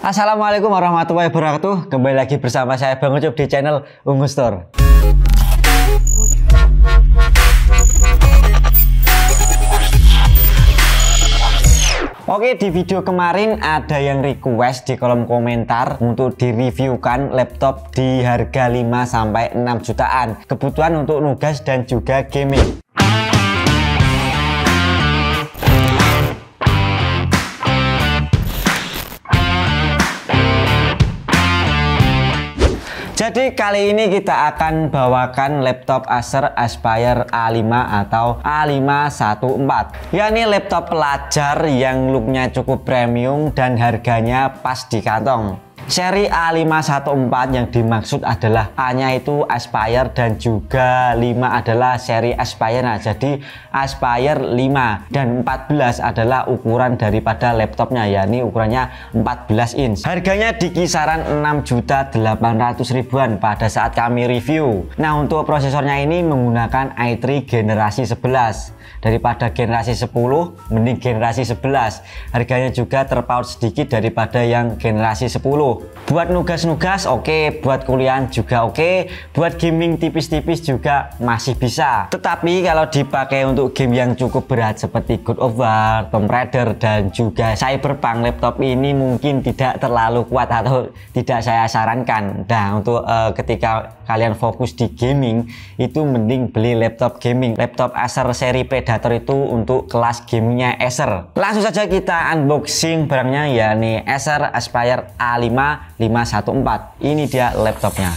Assalamualaikum warahmatullahi wabarakatuh. Kembali lagi bersama saya Bang Ucup di channel Ungu Store. Oke, di video kemarin ada yang request di kolom komentar untuk direviewkan laptop di harga 5-6 jutaan. Kebutuhan untuk nugas dan juga gaming. Jadi kali ini kita akan bawakan laptop Acer Aspire A5 atau A514. Yakni laptop pelajar yang looknya cukup premium dan harganya pas di kantong. Seri A514 yang dimaksud adalah A-nya itu Aspire dan juga 5 adalah seri Aspire. Nah, jadi Aspire 5 dan 14 adalah ukuran daripada laptopnya, yakni ukurannya 14 inch. Harganya di kisaran 6.800.000-an pada saat kami review. Nah, untuk prosesornya ini menggunakan i3 generasi 11. Daripada generasi 10 mending generasi 11. Harganya juga terpaut sedikit daripada yang generasi 10. Buat nugas-nugas oke, buat kuliah juga oke, buat gaming tipis-tipis juga masih bisa. Tetapi kalau dipakai untuk game yang cukup berat seperti God of War, Tomb Raider dan juga Cyberpunk, laptop ini mungkin tidak terlalu kuat atau tidak saya sarankan. Nah, untuk ketika kalian fokus di gaming itu mending beli laptop gaming. Laptop Acer seri Predator itu untuk kelas gamingnya Acer. Langsung saja kita unboxing barangnya, yakni Acer Aspire A5 514. Ini dia laptopnya.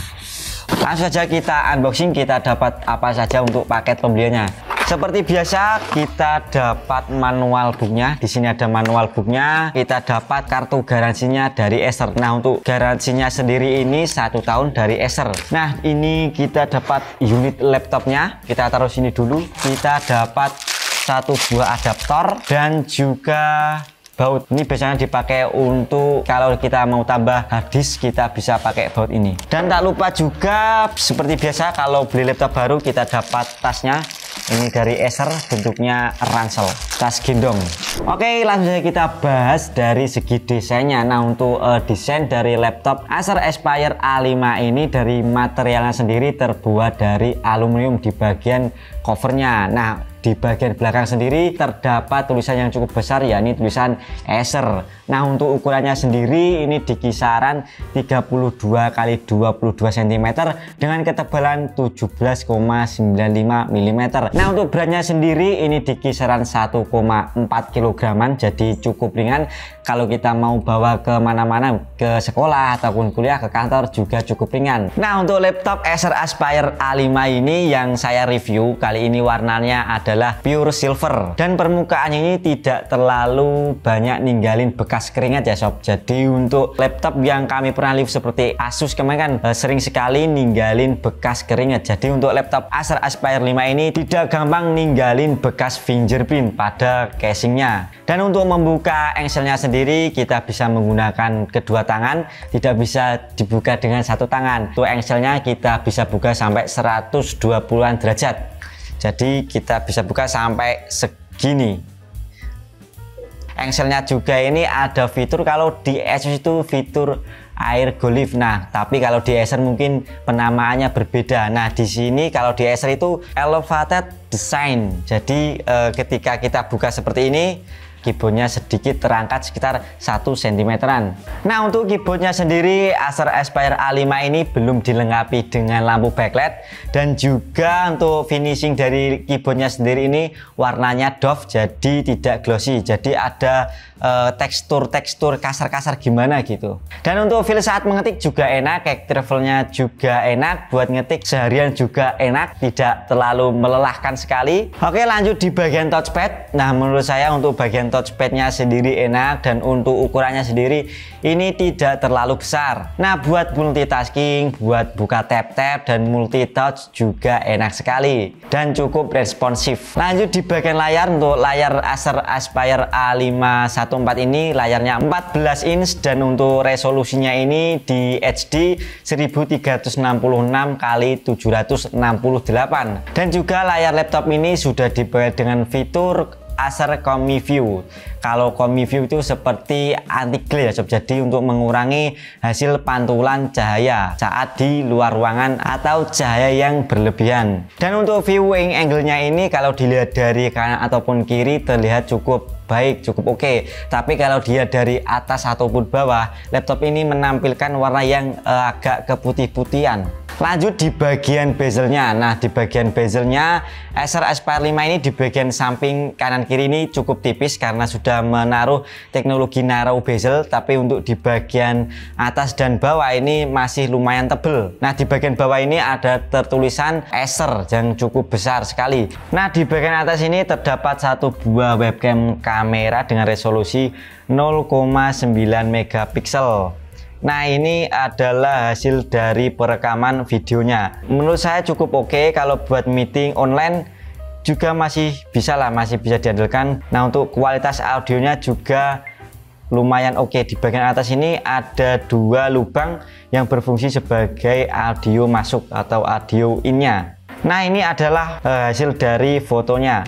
Langsung saja kita unboxing, kita dapat apa saja untuk paket pembeliannya. Seperti biasa kita dapat manual booknya. Di sini ada manual booknya. Kita dapat kartu garansinya dari Acer. Nah, untuk garansinya sendiri ini 1 tahun dari Acer. Nah, ini kita dapat unit laptopnya. Kita taruh sini dulu. Kita dapat satu buah adaptor dan juga baut. Ini biasanya dipakai untuk kalau kita mau tambah hard disk, kita bisa pakai baut ini. Dan tak lupa juga seperti biasa kalau beli laptop baru kita dapat tasnya. Ini dari Acer, bentuknya ransel, tas gendong. Oke, langsung saja kita bahas dari segi desainnya. Nah, untuk desain dari laptop Acer Aspire A5 ini dari materialnya sendiri terbuat dari aluminium di bagian covernya. Nah, di bagian belakang sendiri terdapat tulisan yang cukup besar, yakni tulisan Acer. Nah, untuk ukurannya sendiri ini di kisaran 32 x 22 cm dengan ketebalan 17,95 mm. Nah, untuk beratnya sendiri ini di kisaran 1,4 kg, jadi cukup ringan. Kalau kita mau bawa ke mana-mana, ke sekolah ataupun kuliah, ke kantor juga cukup ringan. Nah, untuk laptop Acer Aspire A5 ini yang saya review kali ini warnanya adalah pure silver dan permukaannya ini tidak terlalu banyak ninggalin bekas keringat ya sob. Jadi untuk laptop yang kami pernah review seperti Asus kemarin kan sering sekali ninggalin bekas keringat. Jadi untuk laptop Acer Aspire 5 ini tidak gampang ninggalin bekas fingerprint pada casingnya. Dan untuk membuka engselnya sendiri kita bisa menggunakan kedua tangan, tidak bisa dibuka dengan satu tangan. Untuk engselnya kita bisa buka sampai 120-an derajat. Jadi kita bisa buka sampai segini. Engselnya juga ini ada fitur, kalau di Asus itu fitur air go lift. Nah, tapi kalau di Acer mungkin penamaannya berbeda. Nah, di sini kalau di Acer itu elevated design. Jadi ketika kita buka seperti ini, keyboardnya sedikit terangkat sekitar 1 cm-an. Nah, untuk keyboardnya sendiri Acer Aspire A5 ini belum dilengkapi dengan lampu backlight, dan juga untuk finishing dari keyboardnya sendiri ini warnanya doff, jadi tidak glossy. Jadi ada tekstur-tekstur kasar-kasar gimana gitu. Dan untuk feel saat mengetik juga enak, kayak travelnya juga enak, buat ngetik seharian juga enak, tidak terlalu melelahkan sekali. Oke, lanjut di bagian touchpad. Nah, menurut saya untuk bagian touchpadnya sendiri enak, dan untuk ukurannya sendiri ini tidak terlalu besar. Nah, buat multitasking, buat buka tab-tab dan multitouch juga enak sekali dan cukup responsif. Lanjut di bagian layar. Untuk layar Acer Aspire A514 ini layarnya 14 inch dan untuk resolusinya ini di HD 1366 x 768. Dan juga layar laptop ini sudah dibuat dengan fitur Acer ComiView. Kalau ComiView itu seperti anti glare ya sob, jadi untuk mengurangi hasil pantulan cahaya saat di luar ruangan atau cahaya yang berlebihan. Dan untuk viewing angle-nya ini kalau dilihat dari kanan ataupun kiri terlihat cukup baik, cukup oke. Tapi kalau dia dari atas ataupun bawah, laptop ini menampilkan warna yang agak keputih-putihan. Lanjut di bagian bezelnya. Nah, di bagian bezelnya Acer Aspire 5 ini di bagian samping kanan kiri ini cukup tipis karena sudah menaruh teknologi narrow bezel, tapi untuk di bagian atas dan bawah ini masih lumayan tebel. Nah, di bagian bawah ini ada tertulisan Acer yang cukup besar sekali. Nah, di bagian atas ini terdapat satu buah webcam kamera dengan resolusi 0,9 megapiksel. Nah, ini adalah hasil dari perekaman videonya. Menurut saya cukup oke. Kalau buat meeting online juga masih bisa lah, masih bisa diandalkan. Nah, untuk kualitas audionya juga lumayan oke. Di bagian atas ini ada dua lubang yang berfungsi sebagai audio masuk atau audio in-nya. Nah, ini adalah hasil dari fotonya.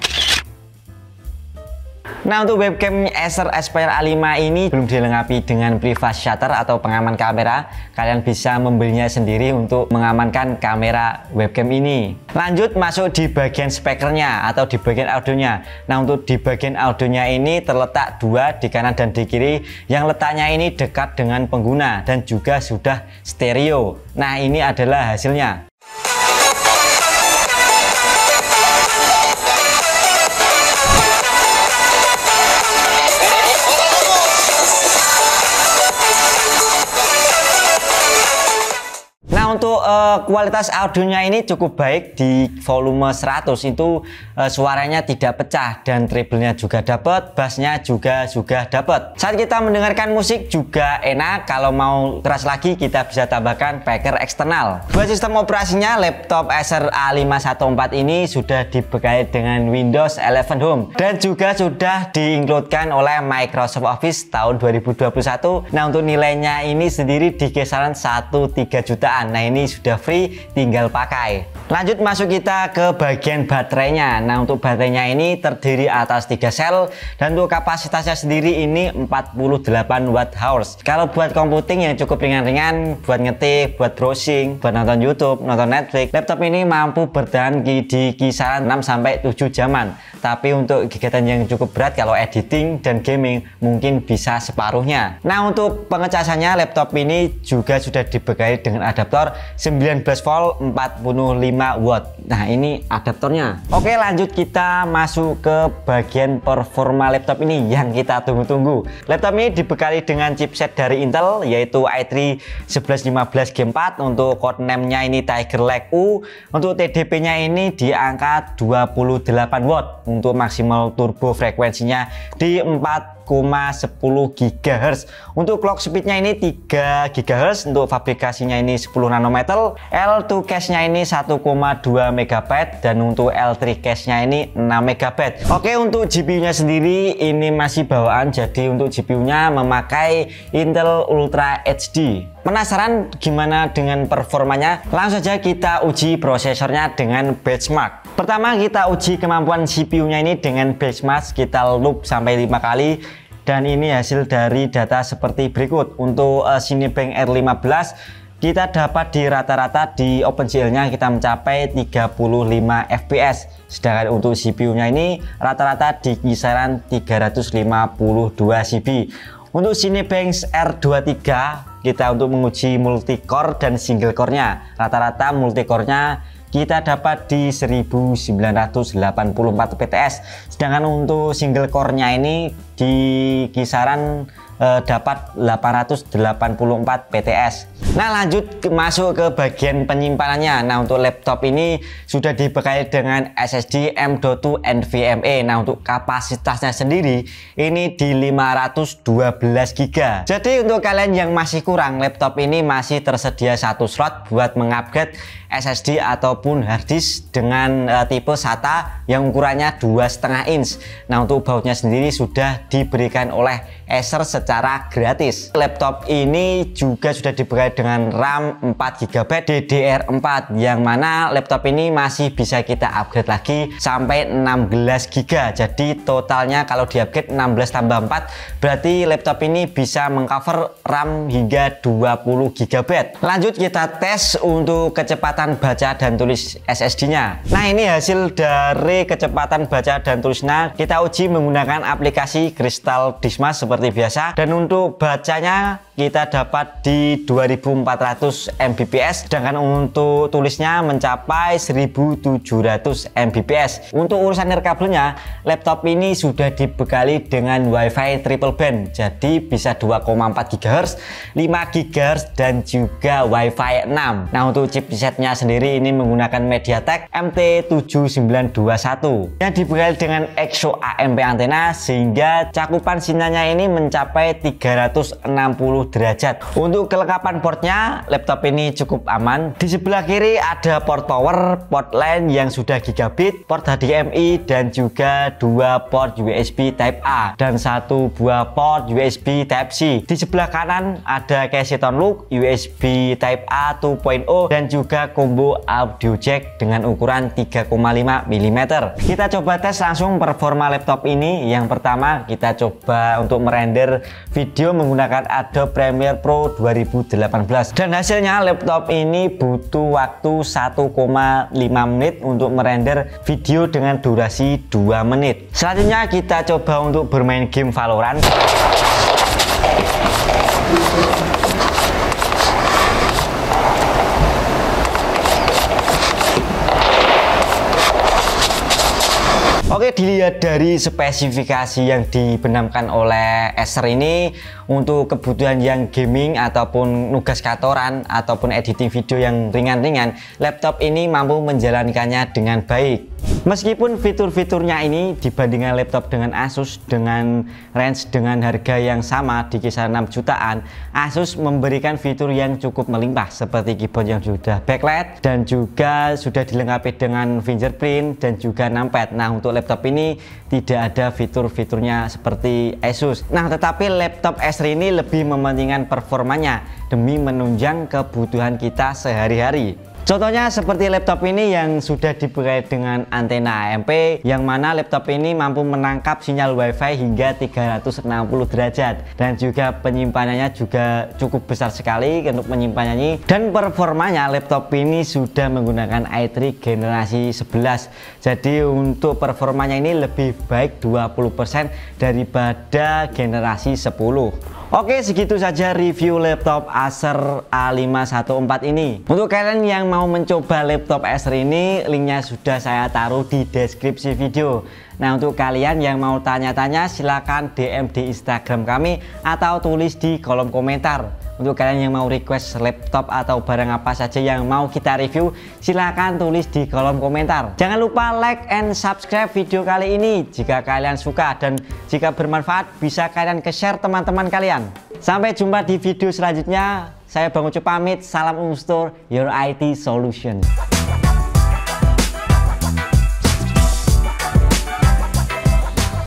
Nah, untuk webcam Acer Aspire A5 ini belum dilengkapi dengan privacy shutter atau pengaman kamera. Kalian bisa membelinya sendiri untuk mengamankan kamera webcam ini. Lanjut masuk di bagian speakernya atau di bagian audionya. Nah, untuk di bagian audionya ini terletak dua di kanan dan di kiri, yang letaknya ini dekat dengan pengguna dan juga sudah stereo. Nah, ini adalah hasilnya. Untuk kualitas audionya ini cukup baik. Di volume 100 itu suaranya tidak pecah dan treble-nya juga dapat, bassnya juga dapat. Saat kita mendengarkan musik juga enak. Kalau mau keras lagi kita bisa tambahkan speaker eksternal. Buat sistem operasinya, laptop Acer A514 ini sudah dibekali dengan Windows 11 Home dan juga sudah di-includekan oleh Microsoft Office tahun 2021. Nah, untuk nilainya ini sendiri di kisaran 1,3 jutaan. Nah, ini sudah free, tinggal pakai. Lanjut masuk kita ke bagian baterainya. Nah, untuk baterainya ini terdiri atas 3 sel dan untuk kapasitasnya sendiri ini 48 Wh. Kalau buat computing yang cukup ringan-ringan, buat ngetik, buat browsing, buat nonton YouTube, nonton Netflix, laptop ini mampu bertahan di kisaran 6-7 jaman. Tapi untuk kegiatan yang cukup berat kalau editing dan gaming mungkin bisa separuhnya. Nah, untuk pengecasannya laptop ini juga sudah dibekali dengan adaptor 19 volt 45 watt. Nah, ini adaptornya. Oke, lanjut kita masuk ke bagian performa laptop ini yang kita tunggu-tunggu. Laptop ini dibekali dengan chipset dari Intel yaitu i3 1115 G4. Untuk codename-nya ini Tiger Lake U. Untuk TDP-nya ini di angka 28 watt. Untuk maksimal turbo frekuensinya di 4,10 GHz. Untuk clock speednya ini 3 GHz. Untuk fabrikasinya ini 10 nanometer. L2 cache-nya ini 1,2 MB dan untuk L3 cache-nya ini 6 MB. Oke, untuk GPU-nya sendiri ini masih bawaan, jadi untuk GPU-nya memakai Intel Ultra HD. Penasaran gimana dengan performanya? Langsung saja kita uji prosesornya dengan benchmark. Pertama kita uji kemampuan CPU-nya ini dengan benchmark, kita loop sampai 5 kali. Dan ini hasil dari data seperti berikut. Untuk Cinebench R15 kita dapat di rata-rata di OpenGL-nya kita mencapai 35 fps. Sedangkan untuk CPU-nya ini rata-rata di kisaran 352 GB. Untuk Cinebench R23 kita untuk menguji multicore dan single core-nya, rata-rata multicore-nya kita dapat di 1984 PTS. Sedangkan untuk single core-nya ini di kisaran dapat 884 PTS. Nah, lanjut masuk ke bagian penyimpanannya. Nah, untuk laptop ini sudah dibekali dengan SSD M.2 NVMe. Nah, untuk kapasitasnya sendiri ini di 512 GB. Jadi untuk kalian yang masih kurang, laptop ini masih tersedia satu slot buat mengupgrade SSD ataupun harddisk dengan tipe SATA yang ukurannya 2,5 inch. Nah, untuk bautnya sendiri sudah diberikan oleh Acer secara gratis. Laptop ini juga sudah dibekali dengan RAM 4GB DDR4, yang mana laptop ini masih bisa kita upgrade lagi sampai 16GB. Jadi totalnya kalau di upgrade 16 tambah 4 berarti laptop ini bisa mengcover RAM hingga 20GB. Lanjut kita tes untuk kecepatan baca dan tulis SSD-nya. Nah, ini hasil dari kecepatan baca dan tulisnya. Kita uji menggunakan aplikasi Crystal Dismas seperti biasa, dan untuk bacanya kita dapat di 2400 Mbps, sedangkan untuk tulisnya mencapai 1700 Mbps. Untuk urusan nirkabelnya, laptop ini sudah dibekali dengan WiFi triple band, jadi bisa 2,4 GHz, 5 GHz dan juga WiFi 6. Nah, untuk chipsetnya sendiri ini menggunakan MediaTek MT7921 yang dibekali dengan EXO AMP antena, sehingga cakupan sinyalnya ini mencapai 360 derajat. Untuk kelengkapan portnya, laptop ini cukup aman. Di sebelah kiri ada port power, port LAN yang sudah gigabit, port HDMI dan juga 2 port USB Type A dan 1 buah port USB Type C. Di sebelah kanan ada Keystone Loop USB Type A 2.0 dan juga combo audio jack dengan ukuran 3,5 mm. Kita coba tes langsung performa laptop ini. Yang pertama kita coba untuk merender video menggunakan Adobe Premiere Pro 2018, dan hasilnya laptop ini butuh waktu 1,5 menit untuk merender video dengan durasi 2 menit. Selanjutnya kita coba untuk bermain game Valorant. Oke, dilihat dari spesifikasi yang dibenamkan oleh Acer ini, untuk kebutuhan yang gaming ataupun nugas kantoran ataupun editing video yang ringan-ringan, laptop ini mampu menjalankannya dengan baik. Meskipun fitur-fiturnya ini dibandingkan laptop dengan Asus dengan range dengan harga yang sama di kisaran 6 jutaan, Asus memberikan fitur yang cukup melimpah seperti keyboard yang sudah backlight dan juga sudah dilengkapi dengan fingerprint dan juga numpad. Nah, untuk laptop ini tidak ada fitur-fiturnya seperti Asus. Nah, tetapi laptop Acer ini lebih mementingkan performanya demi menunjang kebutuhan kita sehari-hari. Contohnya seperti laptop ini yang sudah dibekali dengan antena AMP, yang mana laptop ini mampu menangkap sinyal WiFi hingga 360 derajat, dan juga penyimpanannya juga cukup besar sekali untuk menyimpannya ini. Dan performanya laptop ini sudah menggunakan i3 generasi 11, jadi untuk performanya ini lebih baik 20% daripada generasi 10. Oke, segitu saja review laptop Acer A514 ini. Untuk kalian yang mau mencoba laptop Acer ini, linknya sudah saya taruh di deskripsi video. Nah, untuk kalian yang mau tanya-tanya silahkan DM di Instagram kami atau tulis di kolom komentar. Untuk kalian yang mau request laptop atau barang apa saja yang mau kita review, silahkan tulis di kolom komentar. Jangan lupa like and subscribe video kali ini jika kalian suka, dan jika bermanfaat bisa kalian share teman-teman kalian. Sampai jumpa di video selanjutnya. Saya Bang Ucup pamit. Salam Umstur, your IT solution.